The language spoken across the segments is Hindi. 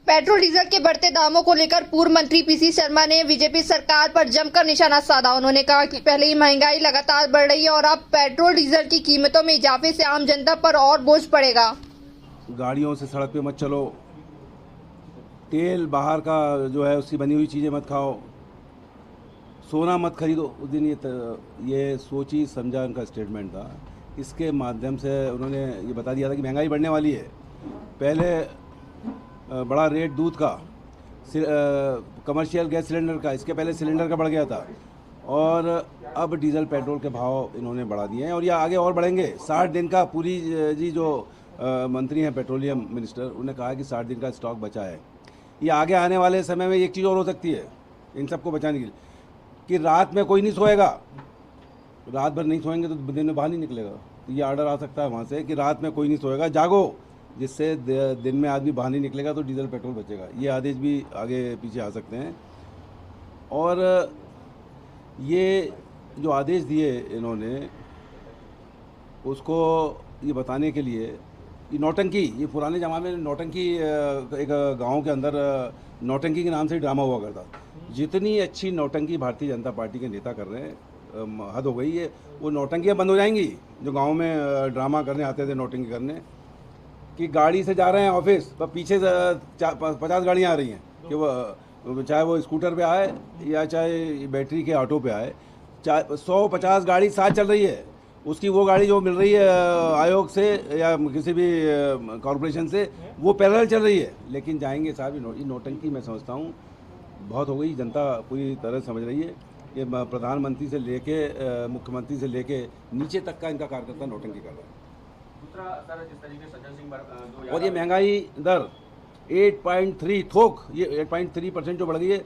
पेट्रोल डीजल के बढ़ते दामों को लेकर पूर्व मंत्री पीसी शर्मा ने बीजेपी सरकार पर जमकर निशाना साधा। उन्होंने कहा कि पहले ही महंगाई लगातार बढ़ रही है और अब पेट्रोल डीजल की कीमतों में इजाफे से आम जनता पर और बोझ पड़ेगा। गाड़ियों से सड़क पे मत चलो, तेल बाहर का जो है उसकी बनी हुई चीज़ें मत खाओ, सोना मत खरीदो। उस दिन ये सोची समझा उनका स्टेटमेंट था। इसके माध्यम से उन्होंने ये बता दिया था कि महंगाई बढ़ने वाली है। पहले बड़ा रेट दूध का, कमर्शियल गैस सिलेंडर का, इसके पहले सिलेंडर का बढ़ गया था और अब डीजल पेट्रोल के भाव इन्होंने बढ़ा दिए हैं और ये आगे और बढ़ेंगे। 60 दिन का पुरी जी जो मंत्री हैं पेट्रोलियम मिनिस्टर, उन्होंने कहा कि 60 दिन का स्टॉक बचा है। ये आगे आने वाले समय में एक चीज़ और हो सकती है इन सबको बचाने के लिए कि रात में कोई नहीं सोएगा, रात भर नहीं सोएंगे तो दिन में बाहर नहीं निकलेगा। तो ये ऑर्डर आ सकता है वहाँ से कि रात में कोई नहीं सोएगा, जागो, जिससे दिन में आदमी बाहर नहीं निकलेगा तो डीजल पेट्रोल बचेगा। ये आदेश भी आगे पीछे आ सकते हैं। और ये जो आदेश दिए इन्होंने, उसको ये बताने के लिए ये नौटंकी, ये पुराने ज़माने में नौटंकी, एक गांव के अंदर नौटंकी के नाम से ड्रामा हुआ करता। जितनी अच्छी नौटंकी भारतीय जनता पार्टी के नेता कर रहे हैं, हद हो गई है। वो नौटंकियाँ बंद हो जाएंगी जो गांव में ड्रामा करने आते थे, नौटंकी करने, कि गाड़ी से जा रहे हैं ऑफिस पर पीछे से 50 गाड़ियाँ आ रही हैं, कि वो चाहे वो स्कूटर पे आए या चाहे बैटरी के ऑटो पे आए, 150 गाड़ी साथ चल रही है। उसकी वो गाड़ी जो मिल रही है आयोग से या किसी भी कॉरपोरेशन से, वो पैरेलल चल रही है, लेकिन जाएंगे साहब। ये नौटंकी मैं समझता हूँ बहुत हो गई, जनता पूरी तरह समझ रही है। ये प्रधानमंत्री से लेके मुख्यमंत्री से लेके नीचे तक का इनका कार्यकर्ता नौटंकी कर रहा है। दूसरा सर, जिस तरीके से सज्जन सिंह और ये महंगाई दर 8.3 थोक, ये 8.3% जो बढ़ गई है,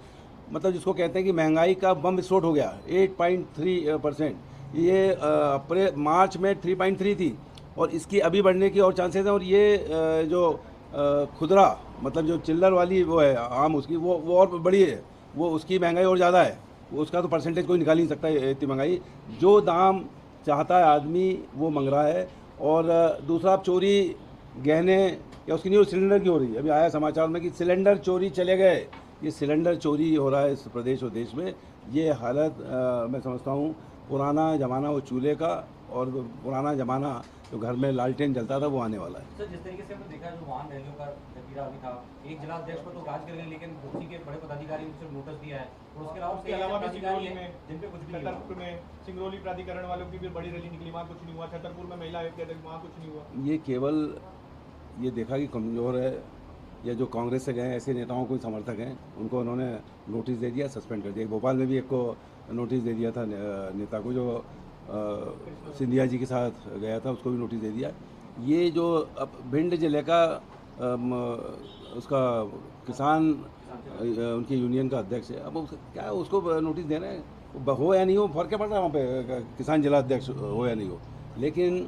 मतलब जिसको कहते हैं कि महंगाई का बम विस्फोट हो गया। 8.3%, ये मार्च में 3.3 थी और इसकी अभी बढ़ने की और चांसेस हैं। और ये जो खुदरा, मतलब जो चिल्लर वाली वो है आम, उसकी वो और बड़ी है, वो उसकी महंगाई और ज़्यादा है। उसका तो परसेंटेज कोई निकाल नहीं सकता इतनी महंगाई। जो दाम चाहता है आदमी वो मंग रहा है। और दूसरा, अब चोरी गहने या उसकी न्यूज़ सिलेंडर की हो रही है। अभी आया समाचार में कि सिलेंडर चोरी चले गए। ये सिलेंडर चोरी हो रहा है इस प्रदेश और देश में। ये हालत मैं समझता हूँ पुराना ज़माना वो चूल्हे का और पुराना ज़माना जो घर में लालटेन जलता था वो आने वाला है। सर, जिस तरीके से हमने देखा जो वाहन रैलियों का जखीरा अभी था, एक जिलाध्यक्ष को तो राज कर गए, लेकिन उसी के बड़े पदाधिकारी ने सिर्फ नोटिस दिया है। और उसके अलावा भी सिंगरौली में, जिन पे कुछ भी नहीं हुआ। में सिंगरौली प्राधिकरण वालों की भी बड़ी रैली निकली, वहाँ कुछ नहीं हुआ। छतरपुर में महिला आयोग के अध्यक्ष, वहाँ कुछ नहीं हुआ। ये केवल ये देखा कि कमज़ोर है या जो कांग्रेस से गए ऐसे नेताओं को समर्थक हैं, उनको उन्होंने नोटिस दे दिया, सस्पेंड कर दिया। भोपाल में भी एक को नोटिस दे दिया था नेता को, जो सिंधिया जी के साथ गया था, उसको भी नोटिस दे दिया। ये जो अब भिंड जिले का उसका किसान उनकी यूनियन का अध्यक्ष है, अब क्या उसको नोटिस दे रहे हैं, हो या नहीं हो फर्क क्या पड़ रहा है वहाँ पे, किसान जिला अध्यक्ष हो या नहीं हो। लेकिन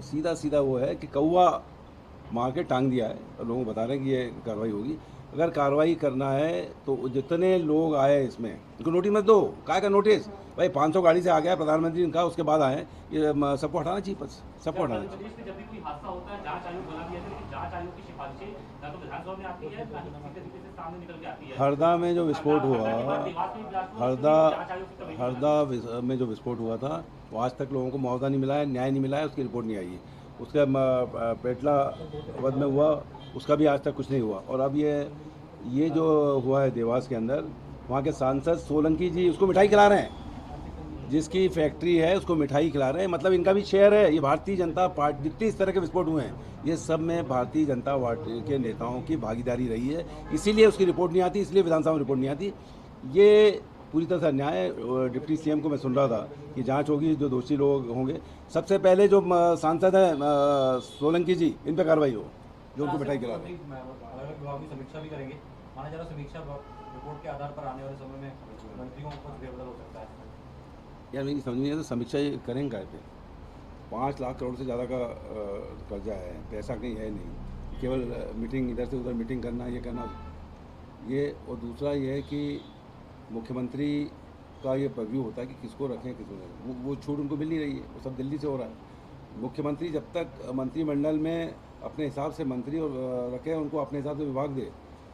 सीधा सीधा वो है कि कौवा मार के टांग दिया है और लोगों को बता रहे हैं कि ये कार्रवाई होगी। अगर कार्रवाई करना है तो जितने लोग आए इसमें उनको नोटिस मत दो। काय का नोटिस भाई, 500 गाड़ी से आ गया प्रधानमंत्री इनका, उसके बाद आए, ये सबको हटाना चाहिए, बस सबको हटाना चाहिए। जब भी कोई हादसा होता है जांच आयोग बना दिया है, लेकिन जांच आयोग की सिफारिशें ना तो विधानसभा में आती है ना ही किसी तरीके से सामने निकल के आती है। हरदा में जो विस्फोट हुआ, हरदा में जो विस्फोट हुआ था, वो आज तक लोगों को मुआवजा नहीं मिला है, न्याय नहीं मिला है, उसकी रिपोर्ट नहीं आई है। उसका पेटला वध में हुआ, उसका भी आज तक कुछ नहीं हुआ। और अब ये जो हुआ है देवास के अंदर, वहाँ के सांसद सोलंकी जी उसको मिठाई खिला रहे हैं, जिसकी फैक्ट्री है उसको मिठाई खिला रहे हैं, मतलब इनका भी शेयर है। ये भारतीय जनता पार्टी, जितने इस तरह के विस्फोट हुए हैं, ये सब में भारतीय जनता पार्टी के नेताओं की भागीदारी रही है। इसीलिए उसकी रिपोर्ट नहीं आती, इसलिए विधानसभा में रिपोर्ट नहीं आती। ये पूरी तरह से अन्याय है। डिप्टी सीएम को मैं सुन रहा था कि जांच होगी, जो दोषी लोग होंगे, सबसे पहले जो सांसद हैं सोलंकी जी, इन पर कार्रवाई हो, जो उनको मिठाई खिला रहे हैं। अलग-अलग विभाग की समीक्षा भी करेंगे। माना जा रहा समीक्षा रिपोर्ट के आधार पर आने वाले समय में मंत्रियों को कुछ फेरबदल हो सकता है। यार मेरी समझ नहीं आता, समीक्षा ये करेंगे क्या पे? 5 लाख करोड़ से ज़्यादा का कर्जा है, पैसा कहीं है नहीं, केवल मीटिंग इधर से उधर मीटिंग करना, ये करना ये। और दूसरा ये है कि मुख्यमंत्री का ये पर्व्यू होता है कि किसको रखें किसको नहीं, वो छूट उनको मिल नहीं रही है, वो सब दिल्ली से हो रहा है। मुख्यमंत्री जब तक मंत्रिमंडल में अपने हिसाब से मंत्री और रखे, उनको अपने हिसाब से विभाग दे,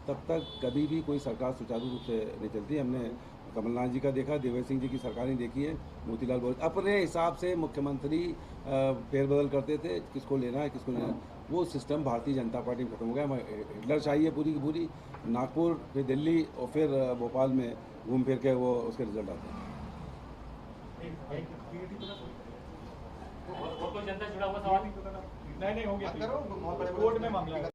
तब तक कभी भी कोई सरकार सुचारू रूप से नहीं चलती। हमने कमलनाथ जी का देखा, देवेंद्र सिंह जी की सरकारें देखी है, मोतीलाल बोल अपने हिसाब से मुख्यमंत्री फेरबदल करते थे, किसको लेना है किसको लेना है। वो सिस्टम भारतीय जनता पार्टी में खत्म हो गया। हिटलर चाहिए पूरी की पूरी, नागपुर फिर दिल्ली और फिर भोपाल में घूम फिर के वो उसके रिजल्ट आते हैं। और कोई जनता से जुड़ा हुआ सवाल? नहीं हो गया कोर्ट में मामला है।